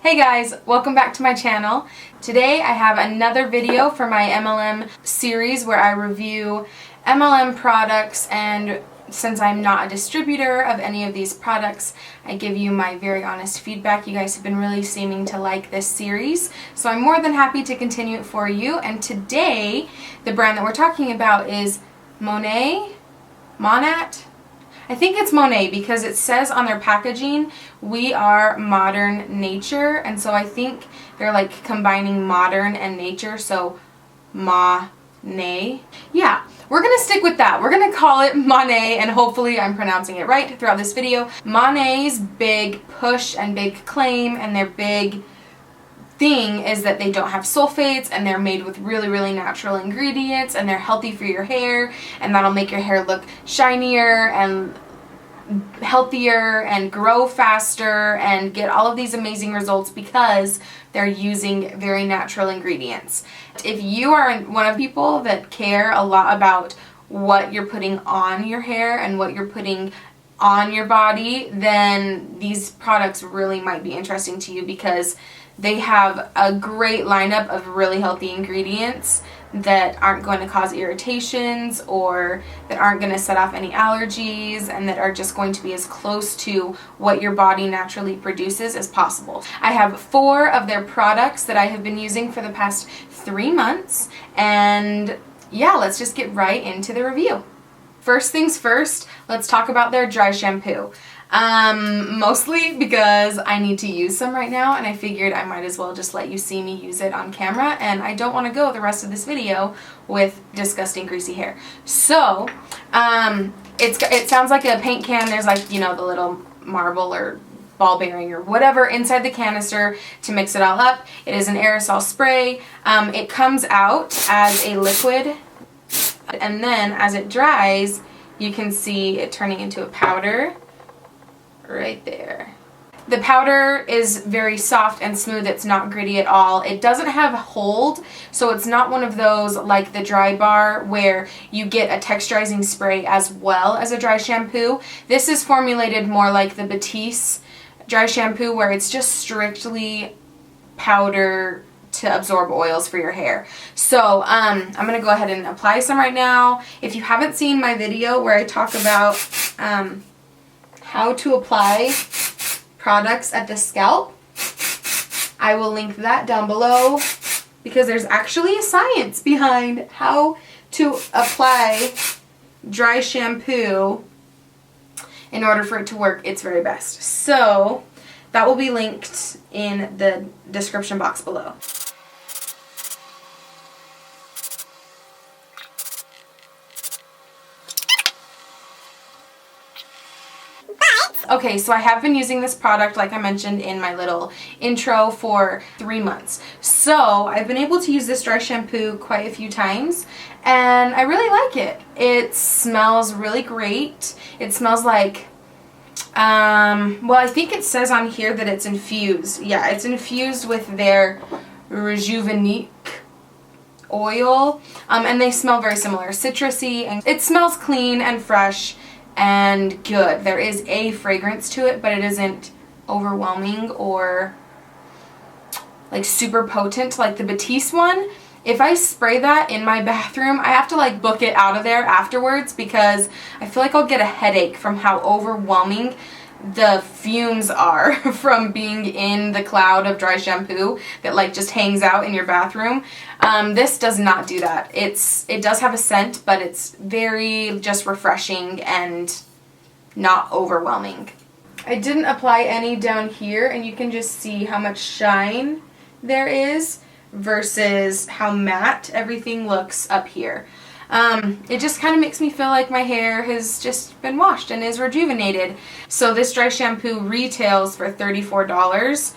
Hey guys, welcome back to my channel. Today I have another video for my MLM series where I review MLM products, and since I'm not a distributor of any of these products, I give you my very honest feedback. You guys have been really seeming to like this series, so I'm more than happy to continue it for you. And today, the brand that we're talking about is Monat? I think it's Monat because it says on their packaging, we are modern nature, and so I think they're like combining modern and nature, so Monat. Yeah, we're gonna stick with that. We're gonna call it Monat, and hopefully I'm pronouncing it right throughout this video. Monat's big push and big claim and their big thing is that they don't have sulfates, and they're made with really natural ingredients, and they're healthy for your hair, and that'll make your hair look shinier and healthier and grow faster and get all of these amazing results because they're using very natural ingredients. If you are one of the people that care a lot about what you're putting on your hair and what you're putting on your body, then these products really might be interesting to you because they have a great lineup of really healthy ingredients that aren't going to cause irritations or that aren't going to set off any allergies, and that are just going to be as close to what your body naturally produces as possible. I have 4 of their products that I have been using for the past 3 months, and yeah, let's just get right into the review. First things first, let's talk about their dry shampoo. Mostly because I need to use some right now, and I figured I might as well just let you see me use it on camera, and I don't want to go the rest of this video with disgusting greasy hair. So, it sounds like a paint can. There's like, you know, the little marble or ball bearing or whatever inside the canister to mix it all up. It is an aerosol spray. It comes out as a liquid, and then as it dries, you can see it turning into a powder. Right there. The powder is very soft and smooth. It's not gritty at all. It doesn't have hold, so it's not one of those like the Dry Bar where you get a texturizing spray as well as a dry shampoo. This is formulated more like the Batiste dry shampoo, where it's just strictly powder to absorb oils for your hair. So I'm going to go ahead and apply some right now. If you haven't seen my video where I talk about how to apply products at the scalp, I will link that down below because there's actually a science behind how to apply dry shampoo in order for it to work its very best. So that will be linked in the description box below. Okay, so I have been using this product, like I mentioned in my little intro, for 3 months. So I've been able to use this dry shampoo quite a few times, and I really like it. It smells really great. It smells like, well, I think it says on here that it's infused. Yeah, it's infused with their Rejuveniqe Oil, and they smell very similar, citrusy, and it smells clean and fresh and good. There is a fragrance to it, but it isn't overwhelming or like super potent like the Batiste one. If I spray that in my bathroom, I have to like book it out of there afterwards because I feel like I'll get a headache from how overwhelming the fumes are from being in the cloud of dry shampoo that like just hangs out in your bathroom. This does not do that. It does have a scent, but it's very just refreshing and not overwhelming. I didn't apply any down here, and you can just see how much shine there is versus how matte everything looks up here. It just kind of makes me feel like my hair has just been washed and is rejuvenated. So this dry shampoo retails for $34,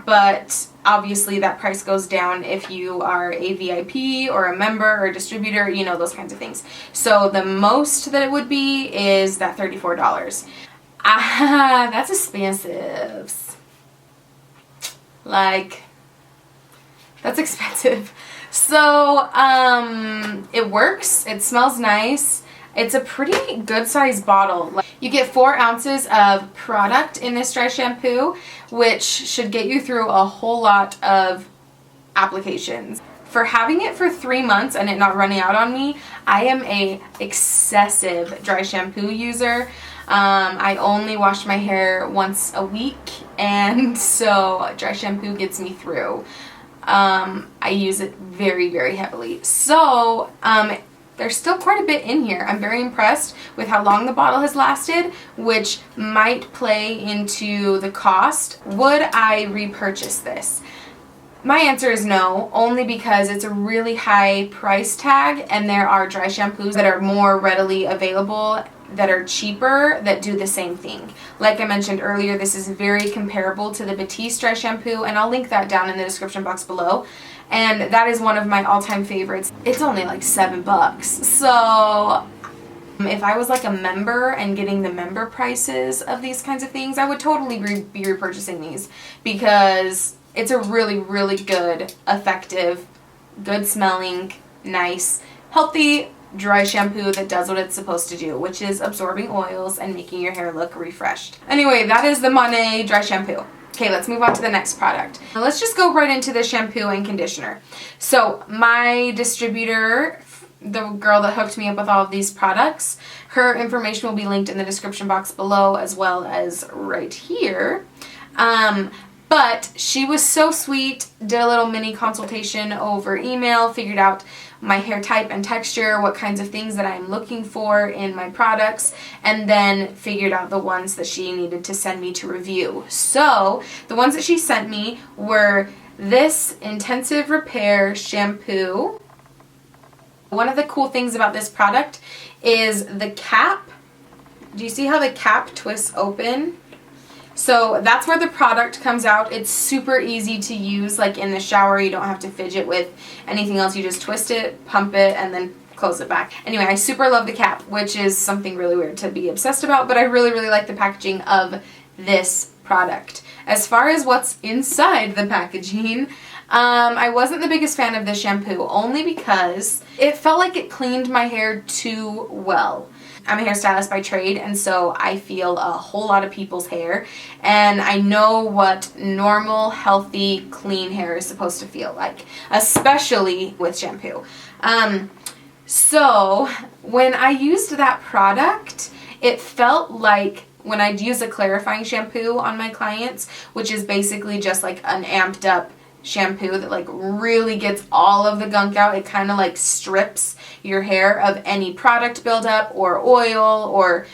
but obviously that price goes down if you are a VIP or a member or a distributor, you know, those kinds of things. So the most that it would be is that $34. Ah, that's expensive. Like, that's expensive. So, it works. It smells nice. It's a pretty good sized bottle. You get 4 ounces of product in this dry shampoo, which should get you through a whole lot of applications. For having it for 3 months and it not running out on me, I am a excessive dry shampoo user. I only wash my hair once a week, and so dry shampoo gets me through. I use it very, very heavily. So, there's still quite a bit in here. I'm very impressed with how long the bottle has lasted, which might play into the cost. Would I repurchase this? My answer is no, only because it's a really high price tag and there are dry shampoos that are more readily available that are cheaper that do the same thing. Like I mentioned earlier, this is very comparable to the Batiste dry shampoo, and I'll link that down in the description box below. And that is one of my all-time favorites. It's only like $7. So if I was like a member and getting the member prices of these kinds of things, I would totally be repurchasing these, because it's a really, really good, effective, good smelling, nice, healthy dry shampoo that does what it's supposed to do, which is absorbing oils and making your hair look refreshed. Anyway, that is the Monat dry shampoo. Okay, let's move on to the next product. Now let's just go right into the shampoo and conditioner. So my distributor, the girl that hooked me up with all of these products, her information will be linked in the description box below as well as right here. But she was so sweet, did a little mini consultation over email, figured out my hair type and texture, what kinds of things that I'm looking for in my products, and then figured out the ones that she needed to send me to review. So the ones that she sent me were this Intensive Repair shampoo. One of the cool things about this product is the cap. Do you see how the cap twists open? So that's where the product comes out. It's super easy to use, like in the shower. You don't have to fidget with anything else. You just twist it, pump it, and then close it back. Anyway, I super love the cap, which is something really weird to be obsessed about, but I really, really like the packaging of this product. As far as what's inside the packaging, I wasn't the biggest fan of this shampoo, only because it felt like it cleaned my hair too well. I'm a hairstylist by trade, and so I feel a whole lot of people's hair, and I know what normal, healthy, clean hair is supposed to feel like, especially with shampoo. So when I used that product, it felt like when I'd use a clarifying shampoo on my clients, which is basically just like an amped up shampoo that like really gets all of the gunk out. It kind of like strips your hair of any product buildup or oil or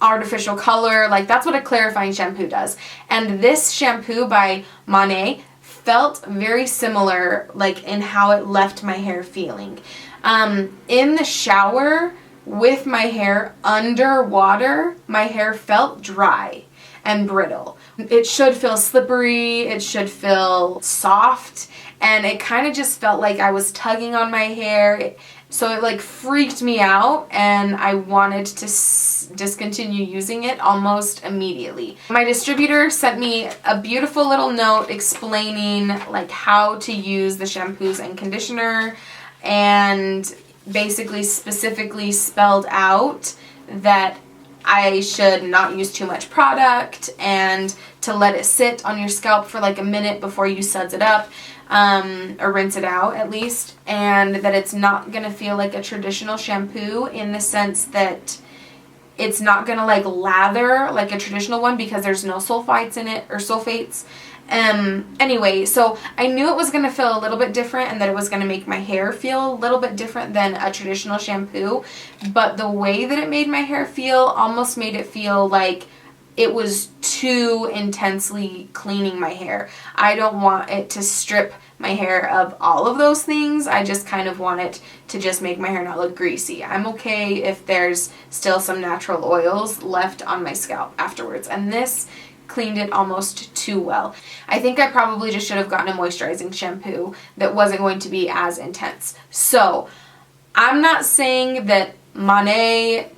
artificial color. Like that's what a clarifying shampoo does. And this shampoo by Monat felt very similar, like in how it left my hair feeling. In the shower with my hair underwater, my hair felt dry and brittle. It should feel slippery, it should feel soft, and it kind of just felt like I was tugging on my hair. So it like freaked me out, and I wanted to discontinue using it almost immediately. My distributor sent me a beautiful little note explaining like how to use the shampoos and conditioner, and basically specifically spelled out that I should not use too much product and to let it sit on your scalp for like a minute before you suds it up, or rinse it out at least, and that it's not going to feel like a traditional shampoo in the sense that it's not going to like lather like a traditional one because there's no sulfites in it, or sulfates. Anyway, so I knew it was going to feel a little bit different and that it was going to make my hair feel a little bit different than a traditional shampoo, but the way that it made my hair feel almost made it feel like it was too intensely cleaning my hair. I don't want it to strip my hair of all of those things. I just kind of want it to just make my hair not look greasy. I'm okay if there's still some natural oils left on my scalp afterwards, and this cleaned it almost too well. I think I probably just should have gotten a moisturizing shampoo that wasn't going to be as intense. So I'm not saying that Monat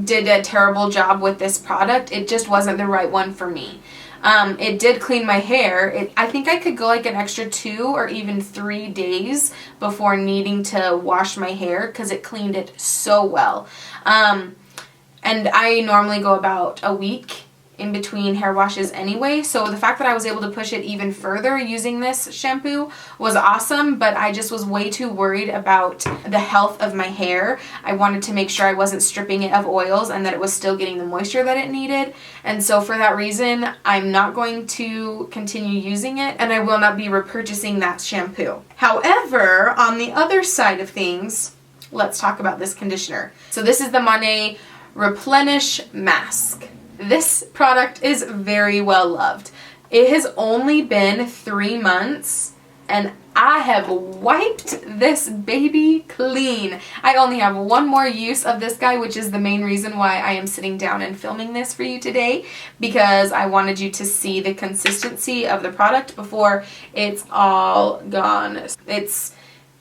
did a terrible job with this product. It just wasn't the right one for me. It did clean my hair. I think I could go like an extra 2 or even 3 days before needing to wash my hair because it cleaned it so well. And I normally go about a week in between hair washes anyway, so the fact that I was able to push it even further using this shampoo was awesome, but I just was way too worried about the health of my hair. I wanted to make sure I wasn't stripping it of oils and that it was still getting the moisture that it needed, and so for that reason I'm not going to continue using it, and I will not be repurchasing that shampoo. However, on the other side of things, let's talk about this conditioner. So this is the Monat Replenish Masque. This product is very well loved. It has only been 3 months and I have wiped this baby clean. I only have one more use of this guy, which is the main reason why I am sitting down and filming this for you today, because I wanted you to see the consistency of the product before it's all gone. It's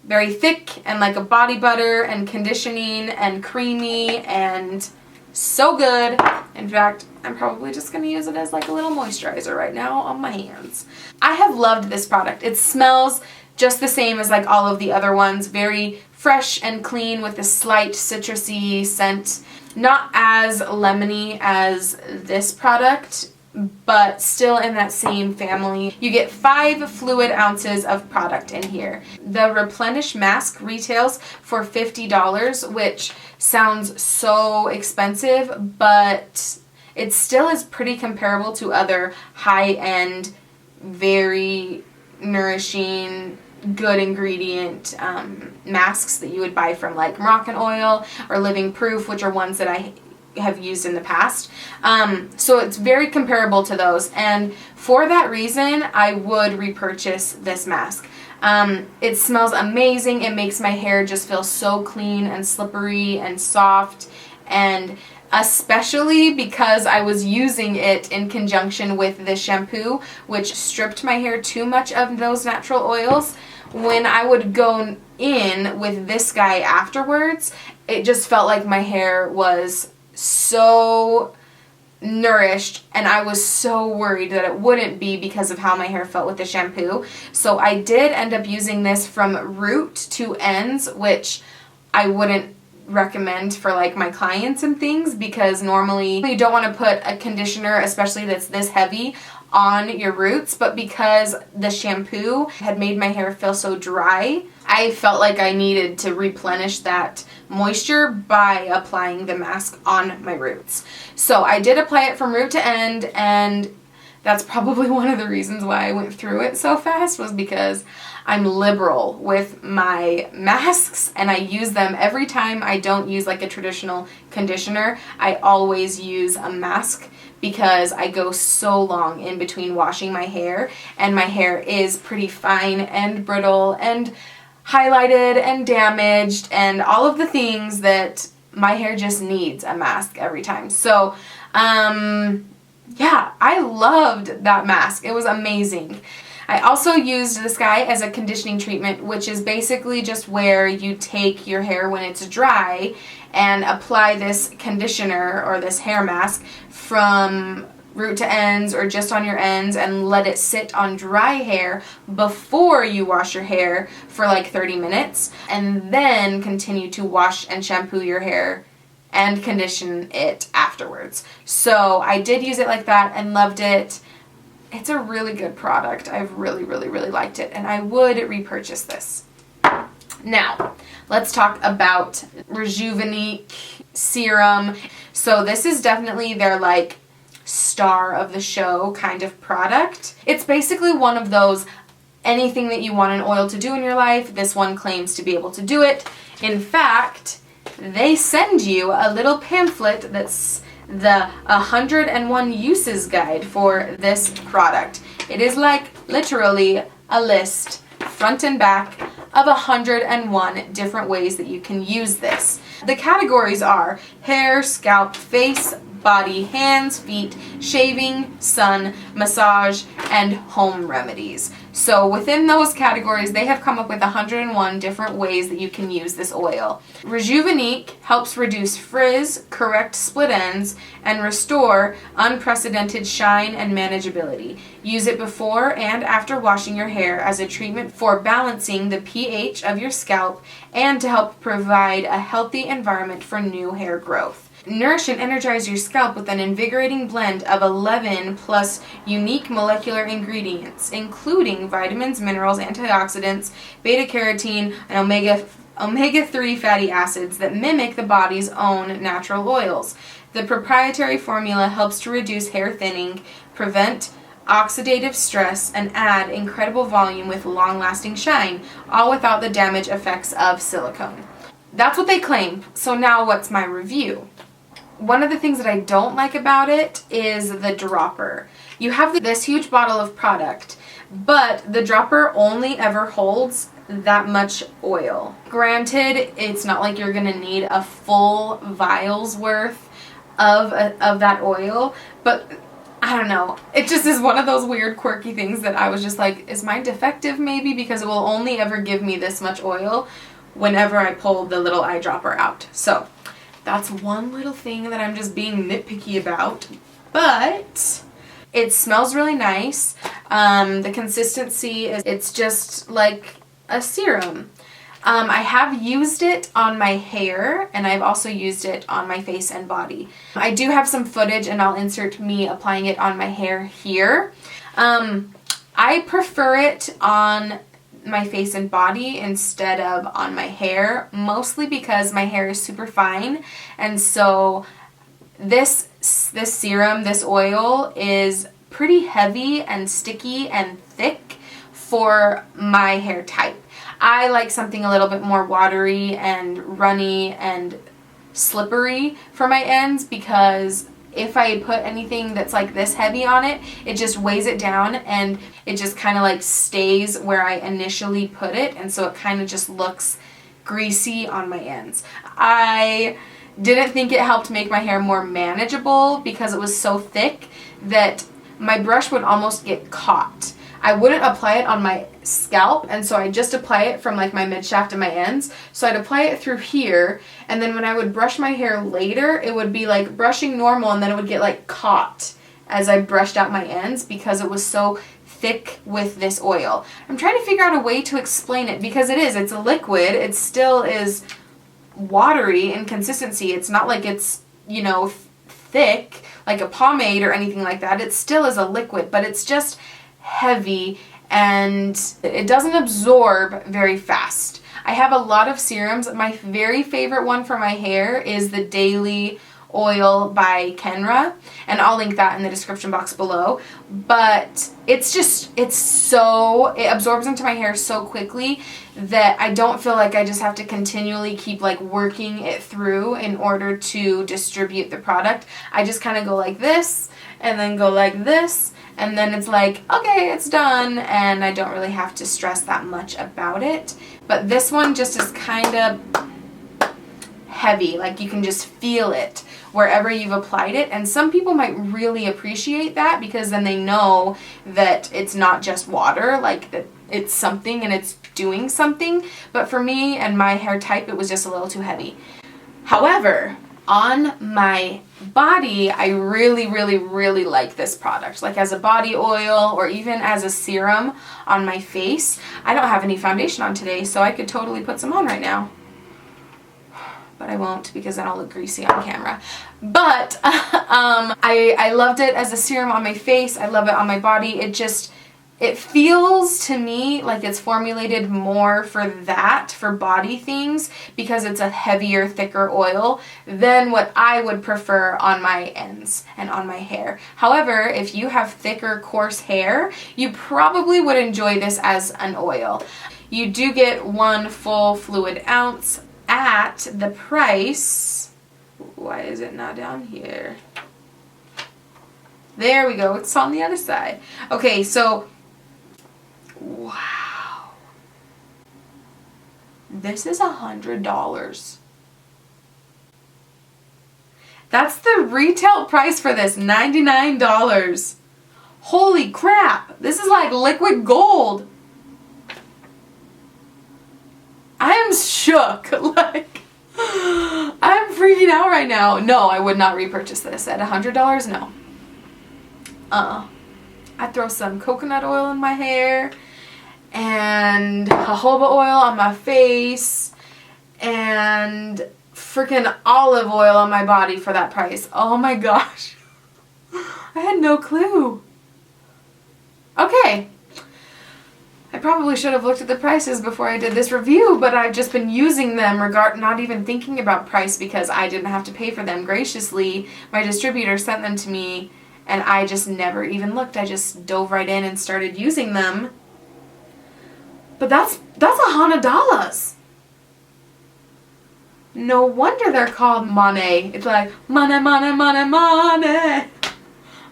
very thick and like a body butter and conditioning and creamy and so good. In fact, I'm probably just going to use it as like a little moisturizer right now on my hands. I have loved this product. It smells just the same as like all of the other ones. Very fresh and clean with a slight citrusy scent. Not as lemony as this product, but still in that same family. You get 5 fluid ounces of product in here. The Replenish Masque retails for $50, which sounds so expensive, but it still is pretty comparable to other high-end, very nourishing, good ingredient masks that you would buy from like Moroccan Oil or Living Proof, which are ones that I have used in the past. So it's very comparable to those, and for that reason I would repurchase this mask. It smells amazing. It makes my hair just feel so clean and slippery and soft, and especially because I was using it in conjunction with this shampoo, which stripped my hair too much of those natural oils. When I would go in with this guy afterwards, it just felt like my hair was so nourished, and I was so worried that it wouldn't be because of how my hair felt with the shampoo. So I did end up using this from root to ends, which I wouldn't recommend for like my clients and things, because normally you don't want to put a conditioner, especially that's this heavy, on your roots, but because the shampoo had made my hair feel so dry, I felt like I needed to replenish that moisture by applying the mask on my roots. So I did apply it from root to end, and that's probably one of the reasons why I went through it so fast, was because I'm liberal with my masks and I use them every time. I don't use like a traditional conditioner. I always use a mask because I go so long in between washing my hair, and my hair is pretty fine and brittle and highlighted and damaged and all of the things that my hair just needs a mask every time. So yeah, I loved that mask. It was amazing. I also used this guy as a conditioning treatment, which is basically just where you take your hair when it's dry and apply this conditioner or this hair mask from root to ends or just on your ends and let it sit on dry hair before you wash your hair for like 30 minutes, and then continue to wash and shampoo your hair and condition it afterwards. So I did use it like that and loved it. It's a really good product. I've really liked it, and I would repurchase this. Now, let's talk about Rejuveniqe serum. So this is definitely their like star of the show kind of product. It's basically one of those anything that you want an oil to do in your life, this one claims to be able to do it. In fact, they send you a little pamphlet that's the 101 uses guide for this product. It is like literally a list, front and back, of 101 different ways that you can use this. The categories are hair, scalp, face, body, hands, feet, shaving, sun, massage, and home remedies. So within those categories, they have come up with 101 different ways that you can use this oil. Rejuveniqe helps reduce frizz, correct split ends, and restore unprecedented shine and manageability. Use it before and after washing your hair as a treatment for balancing the pH of your scalp and to help provide a healthy environment for new hair growth. Nourish and energize your scalp with an invigorating blend of 11 plus unique molecular ingredients, including vitamins, minerals, antioxidants, beta-carotene, and omega-3 fatty acids that mimic the body's own natural oils. The proprietary formula helps to reduce hair thinning, prevent oxidative stress, and add incredible volume with long-lasting shine, all without the damage effects of silicone. That's what they claim. So now what's my review? One of the things that I don't like about it is the dropper. You have this huge bottle of product, but the dropper only ever holds that much oil. Granted, it's not like you're gonna need a full vial's worth of that oil, but I don't know. It just is one of those weird quirky things that I was just like, is mine defective maybe? Because it will only ever give me this much oil whenever I pull the little eyedropper out. So that's one little thing that I'm just being nitpicky about, but it smells really nice. The consistency it's just like a serum. I have used it on my hair, and I've also used it on my face and body. I do have some footage, and I'll insert me applying it on my hair here. I prefer it on my face and body instead of on my hair, mostly because my hair is super fine, and so this serum, this oil, is pretty heavy and sticky and thick for my hair type. I like something a little bit more watery and runny and slippery for my ends, because if I put anything that's like this heavy on it, it just weighs it down and it just kind of like stays where I initially put it, and so it kind of just looks greasy on my ends. I didn't think it helped make my hair more manageable because it was so thick that my brush would almost get caught. I wouldn't apply it on my scalp, and so I just apply it from like my mid shaft to my ends. So I'd apply it through here, and then when I would brush my hair later, it would be like brushing normal, and then it would get like caught as I brushed out my ends because it was so thick with this oil. I'm trying to figure out a way to explain it, because it's a liquid. It still is watery in consistency. It's not like it's, you know, thick like a pomade or anything like that. It still is a liquid, but it's just heavy and it doesn't absorb very fast. I have a lot of serums. My very favorite one for my hair is the Daily Oil by Kenra, and I'll link that in the description box below. But it absorbs into my hair so quickly that I don't feel like I just have to continually keep like working it through in order to distribute the product. I just kind of go like this and then go like this, and then it's like, okay, it's done, and I don't really have to stress that much about it. But this one just is kind of heavy, like you can just feel it wherever you've applied it, and some people might really appreciate that because then they know that it's not just water, like that it's something and it's doing something. But for me and my hair type, it was just a little too heavy. However, on my body, I really, really, really like this product. Like as a body oil or even as a serum on my face. I don't have any foundation on today, so I could totally put some on right now. But I won't, because then I'll look greasy on camera. But I loved it as a serum on my face. I love it on my body. It feels to me like it's formulated more for body things, because it's a heavier, thicker oil than what I would prefer on my ends and on my hair. However, if you have thicker, coarse hair, you probably would enjoy this as an oil. You do get 1 full fluid ounce at the price. Why is it not down here? There we go. It's on the other side. Okay, so wow. This is $100. That's the retail price for this, $99. Holy crap. This is like liquid gold. I am shook. Like, I'm freaking out right now. No, I would not repurchase this. At $100, no. I'd throw some coconut oil in my hair and jojoba oil on my face and freaking olive oil on my body for that price. Oh my gosh. I had no clue. Okay. I probably should have looked at the prices before I did this review, but I've just been using them not even thinking about price because I didn't have to pay for them. Graciously, my distributor sent them to me and I just never even looked. I just dove right in and started using them. But that's $100. No wonder they're called Monat. It's like money, money, money, money,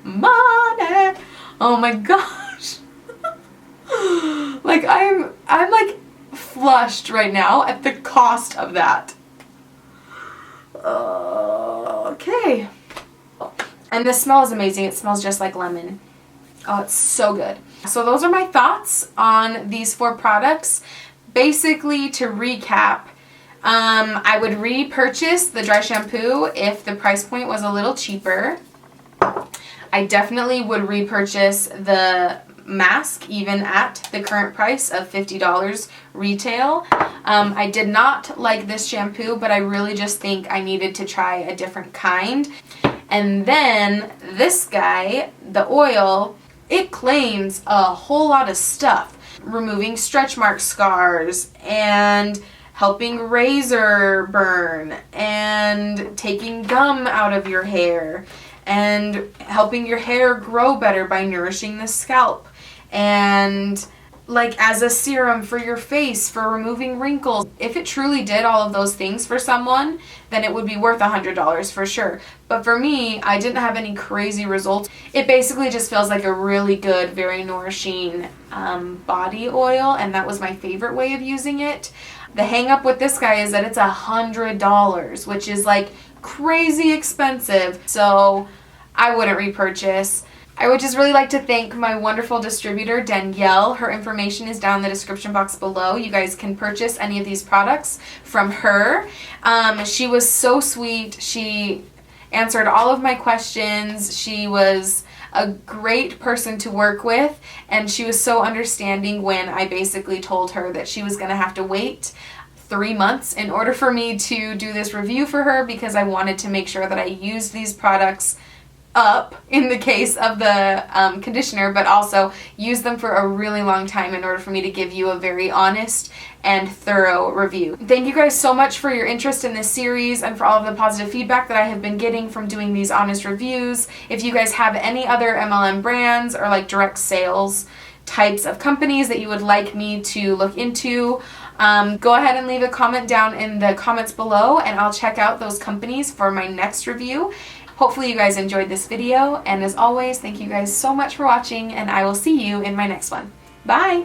money. Oh my gosh. Like I'm like flushed right now at the cost of that. Okay. And this smell is amazing. It smells just like lemon. Oh, it's so good. So those are my thoughts on these 4 products. Basically, to recap, I would repurchase the dry shampoo if the price point was a little cheaper. I definitely would repurchase the Masque even at the current price of $50 retail. I did not like this shampoo, but I really just think I needed to try a different kind. And then this guy, the oil, it claims a whole lot of stuff. Removing stretch mark scars and helping razor burn and taking gum out of your hair and helping your hair grow better by nourishing the scalp and like as a serum for your face for removing wrinkles. If it truly did all of those things for someone, then it would be worth $100 for sure. But for me, I didn't have any crazy results. It basically just feels like a really good, very nourishing body oil, and that was my favorite way of using it. The hang up with this guy is that it's $100, which is like crazy expensive, so I wouldn't repurchase. I would just really like to thank my wonderful distributor, Danielle. Her information is down in the description box below. You guys can purchase any of these products from her. She was so sweet. She answered all of my questions. She was a great person to work with, and she was so understanding when I basically told her that she was going to have to wait 3 months in order for me to do this review for her, because I wanted to make sure that I used these products up in the case of the conditioner, but also use them for a really long time in order for me to give you a very honest and thorough review. Thank you guys so much for your interest in this series and for all of the positive feedback that I have been getting from doing these honest reviews. If you guys have any other MLM brands or like direct sales types of companies that you would like me to look into, go ahead and leave a comment down in the comments below and I'll check out those companies for my next review. Hopefully you guys enjoyed this video, and as always, thank you guys so much for watching, and I will see you in my next one. Bye!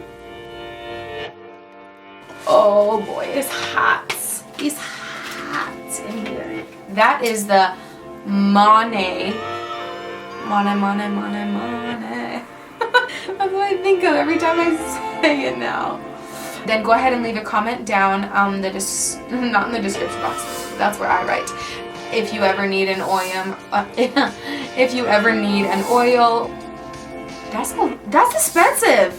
Oh boy, it's hot. It's hot in here. That is the Monat. Monat. That's what I think of every time I say it now. Then go ahead and leave a comment down on the not in the description box. That's where I write. If you ever need an oil, if you ever need an oil, that's expensive.